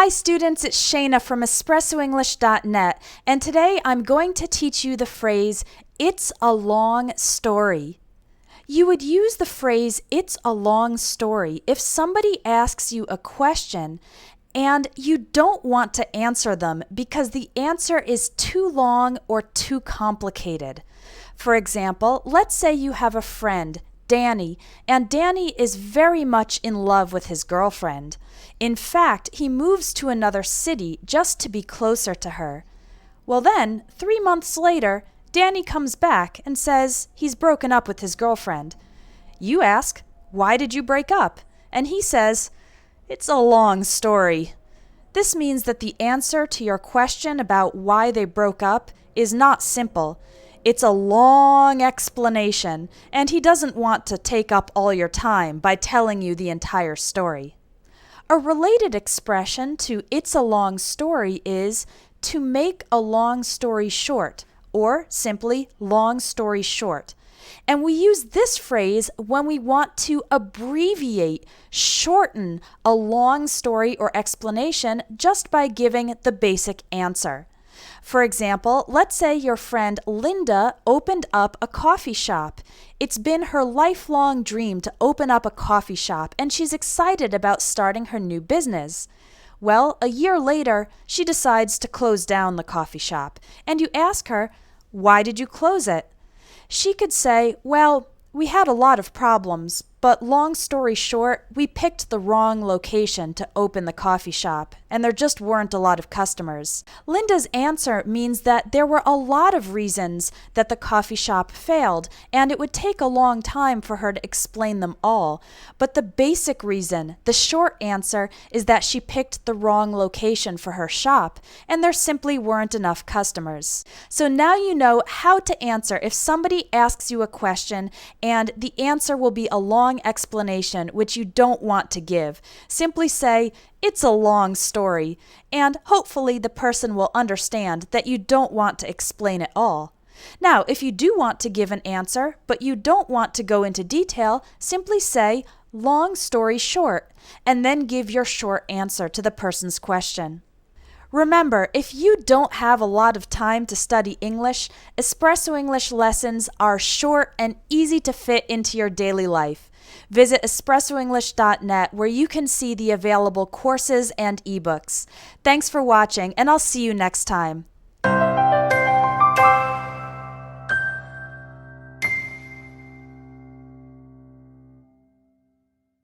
Hi students, it's Shayna from EspressoEnglish.net, and today I'm going to teach you the phrase, it's a long story. You would use the phrase, it's a long story, if somebody asks you a question and you don't want to answer them because the answer is too long or too complicated. For example, let's say you have a friend, Danny, and Danny is very much in love with his girlfriend. In fact, he moves to another city just to be closer to her. Well then, 3 months later, Danny comes back and says he's broken up with his girlfriend. You ask, why did you break up? And he says, it's a long story. This means that the answer to your question about why they broke up is not simple. It's a long explanation, and he doesn't want to take up all your time by telling you the entire story. A related expression to it's a long story is to make a long story short, or simply long story short. And we use this phrase when we want to abbreviate, shorten a long story or explanation just by giving the basic answer. For example, let's say your friend Linda opened up a coffee shop. It's been her lifelong dream to open up a coffee shop, and she's excited about starting her new business. Well, a year later, she decides to close down the coffee shop, and you ask her, why did you close it? She could say, well, we had a lot of problems, but long story short, we picked the wrong location to open the coffee shop, and there just weren't a lot of customers. Linda's answer means that there were a lot of reasons that the coffee shop failed, and it would take a long time for her to explain them all. But the basic reason, the short answer, is that she picked the wrong location for her shop, and there simply weren't enough customers. So now you know how to answer if somebody asks you a question and the answer will be a long explanation which you don't want to give. Simply say, it's a long story, and hopefully the person will understand that you don't want to explain it all. Now, if you do want to give an answer, but you don't want to go into detail, simply say, long story short, and then give your short answer to the person's question. Remember, if you don't have a lot of time to study English, Espresso English lessons are short and easy to fit into your daily life. Visit EspressoEnglish.net where you can see the available courses and ebooks. Thanks for watching, and I'll see you next time.